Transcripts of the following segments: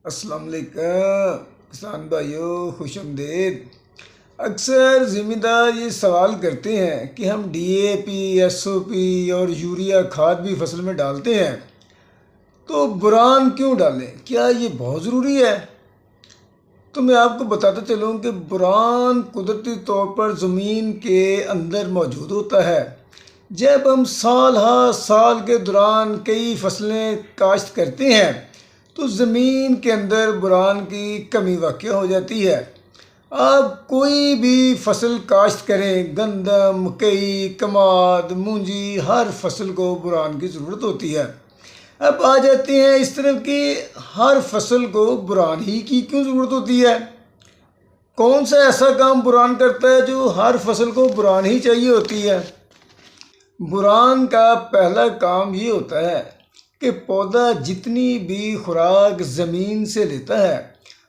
अस्सलाम वालेकुम किसान भाइयों, खुशामदीद। अक्सर ज़मींदार ये सवाल करते हैं कि हम डीएपी, एसओपी और यूरिया खाद भी फसल में डालते हैं, तो बोरान क्यों डालें? क्या ये बहुत ज़रूरी है? तो मैं आपको बताता चलूँ कि बोरान कुदरती तौर पर ज़मीन के अंदर मौजूद होता है। जब हम साल हर साल के दौरान कई फसलें काश्त करते हैं, तो ज़मीन के अंदर बोरान की कमी वाक़या हो जाती है। आप कोई भी फसल काश्त करें, गंदम, मकई, कमाद, मूंजी, हर फसल को बोरान की ज़रूरत होती है। अब आ जाते हैं इस तरफ कि हर फसल को बोरान ही की क्यों ज़रूरत होती है? कौन सा ऐसा काम बोरान करता है जो हर फसल को बोरान ही चाहिए होती है? बोरान का पहला काम ये होता है कि पौधा जितनी भी खुराक ज़मीन से लेता है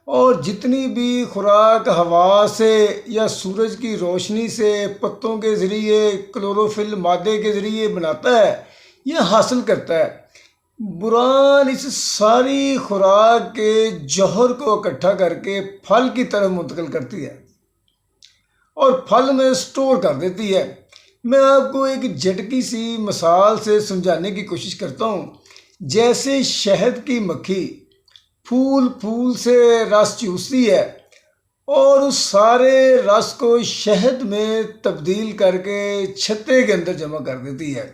और जितनी भी खुराक हवा से या सूरज की रोशनी से पत्तों के ज़रिए क्लोरोफिल मादे के ज़रिए बनाता है या हासिल करता है, बोरान इस सारी खुराक के जौहर को इकट्ठा करके फल की तरफ मुंतकिल करती है और फल में स्टोर कर देती है। मैं आपको एक झटकी सी मिसाल से समझाने की कोशिश करता हूँ। जैसे शहद की मक्खी फूल फूल से रस चूसती है और उस सारे रस को शहद में तब्दील करके छत्ते के अंदर जमा कर देती है,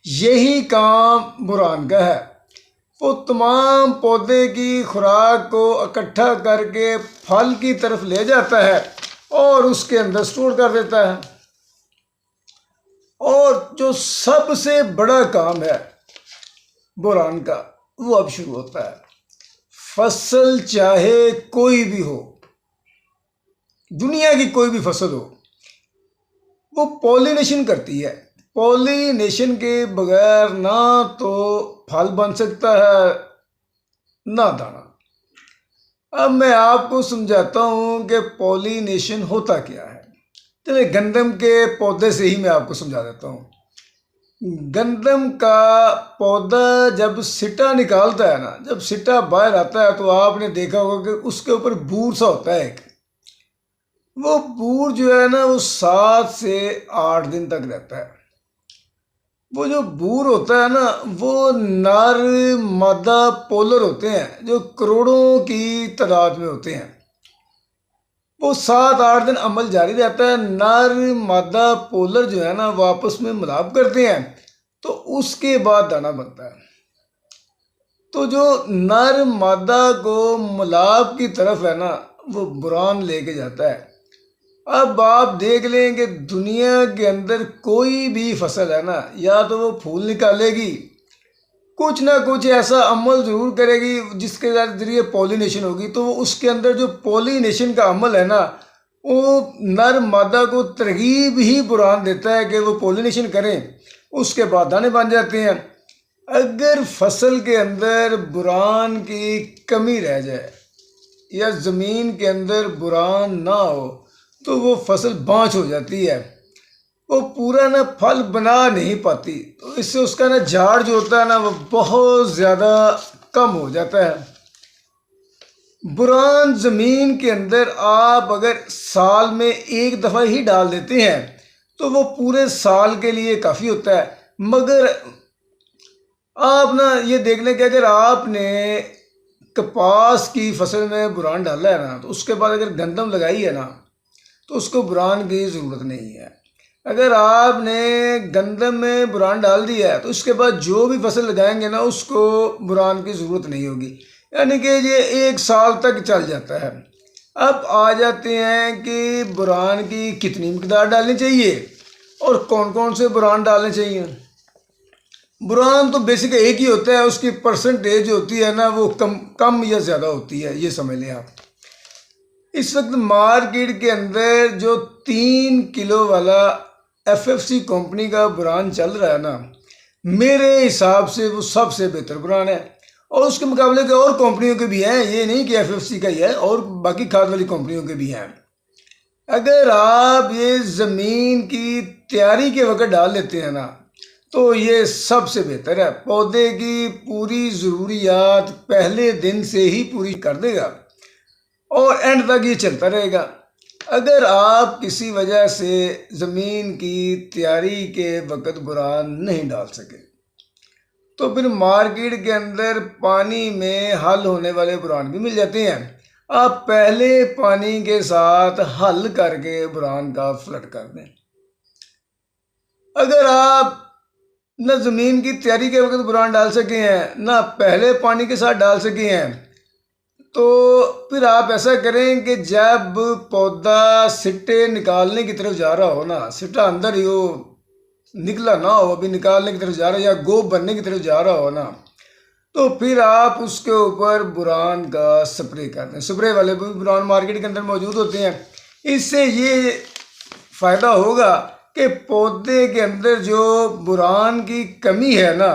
यही काम बोरान का है। वो तमाम पौधे की खुराक को इकट्ठा करके फल की तरफ ले जाता है और उसके अंदर स्टोर कर देता है। और जो सबसे बड़ा काम है बोरान का, वो अब शुरू होता है। फसल चाहे कोई भी हो, दुनिया की कोई भी फसल हो, वो पॉलिनेशन करती है। पॉलिनेशन के बगैर ना तो फल बन सकता है ना दाना। अब मैं आपको समझाता हूँ कि पॉलिनेशन होता क्या है। चलिए गंदम के पौधे से ही मैं आपको समझा देता हूँ। गंदम का पौधा जब सिटा निकालता है ना, जब सिटा बाहर आता है तो आपने देखा होगा कि उसके ऊपर बूर सा होता है एक। वो बूर जो है ना, वो 7 से 8 दिन तक रहता है। वो जो बूर होता है ना, वो नर मादा पोलर होते हैं जो करोड़ों की तादाद में होते हैं। वो 7-8 दिन अमल जारी रहता है। नर मादा पोलर जो है ना, वो आपस में मिलाप करते हैं, तो उसके बाद दाना बनता है। तो जो नर मादा को मिलाप की तरफ है ना, वो बोरान लेके जाता है। अब आप देख लें कि दुनिया के अंदर कोई भी फसल है ना, या तो वो फूल निकालेगी, कुछ ना कुछ ऐसा अमल ज़रूर करेगी जिसके ज़रिए पॉलिनेशन होगी। तो उसके अंदर जो पॉलिनेशन का अमल है ना, वो नर मादा को तरगीब ही बोरान देता है कि वो पॉलिनेशन करें, उसके बाद दाने बन जाते हैं। अगर फसल के अंदर बोरान की कमी रह जाए या ज़मीन के अंदर बोरान ना हो, तो वो फसल बाँझ हो जाती है, वो पूरा ना फल बना नहीं पाती। तो इससे उसका ना झाड़ जो होता है ना, वो बहुत ज़्यादा कम हो जाता है। बोरान ज़मीन के अंदर आप अगर साल में एक दफ़ा ही डाल देते हैं तो वो पूरे साल के लिए काफ़ी होता है। मगर आप ना ये देख लें कि अगर आपने कपास की फसल में बोरान डाला है ना, तो उसके बाद अगर गंदम लगाई है ना, तो उसको बोरान की ज़रूरत नहीं है। अगर आपने गंदम में बोरान डाल दिया है तो उसके बाद जो भी फसल लगाएंगे ना, उसको बोरान की ज़रूरत नहीं होगी, यानी कि ये 1 साल तक चल जाता है। अब आ जाते हैं कि बोरान की कितनी मिकदार डालनी चाहिए और कौन कौन से बोरान डालने चाहिए। बोरान तो बेसिक एक ही होता है, उसकी परसेंटेज होती है ना, वो कम कम या ज़्यादा होती है, ये समझ लें आप। इस वक्त मार्केट के अंदर जो 3 किलो वाला एफएफसी कंपनी का बोरान चल रहा है ना, मेरे हिसाब से वो सबसे बेहतर बोरान है। और उसके मुकाबले के और कंपनियों के भी हैं, ये नहीं कि एफएफसी का ही है, और बाकी खाद वाली कंपनियों के भी हैं। अगर आप ये ज़मीन की तैयारी के वक्त डाल लेते हैं ना, तो ये सबसे बेहतर है। पौधे की पूरी ज़रूरियात पहले दिन से ही पूरी कर देगा और एंड तक ये चलता रहेगा। अगर आप किसी वजह से ज़मीन की तैयारी के वक्त बुरान नहीं डाल सके तो फिर मार्केट के अंदर पानी में हल होने वाले बुरान भी मिल जाते हैं। आप पहले पानी के साथ हल करके बुरान का फ्लड कर दें। अगर आप न ज़मीन की तैयारी के वक्त बुरान डाल सके हैं ना पहले पानी के साथ डाल सके हैं तो फिर आप ऐसा करें कि जब पौधा सिट्टे निकालने की तरफ जा रहा हो ना, सिट्टा अंदर ही हो, निकला ना हो, अभी निकालने की तरफ जा रहा हो या गोब बनने की तरफ जा रहा हो ना, तो फिर आप उसके ऊपर बुरान का स्प्रे कर दें। स्प्रे वाले भी बुरान मार्केट के अंदर मौजूद होते हैं। इससे ये फ़ायदा होगा कि पौधे के अंदर जो बुरान की कमी है ना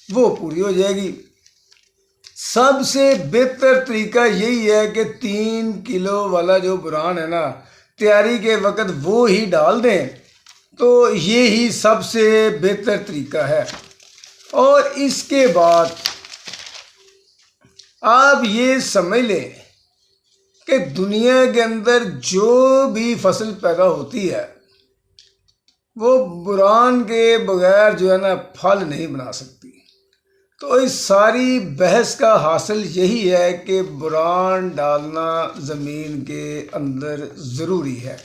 वो पूरी हो जाएगी। सबसे बेहतर तरीका यही है कि 3 किलो वाला जो बुरान है ना तैयारी के वक्त वो ही डाल दें, तो ये ही सबसे बेहतर तरीका है। और इसके बाद आप ये समझ लें कि दुनिया के अंदर जो भी फसल पैदा होती है वो बुरान के बगैर जो है ना फल नहीं बना सकती। तो इस सारी बहस का हासिल यही है कि बुरान डालना ज़मीन के अंदर ज़रूरी है।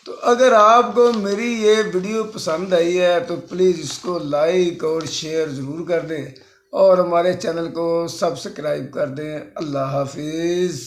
तो अगर आपको मेरी ये वीडियो पसंद आई है तो प्लीज़ इसको लाइक और शेयर ज़रूर कर दें और हमारे चैनल को सब्सक्राइब कर दें। अल्लाह हाफिज़।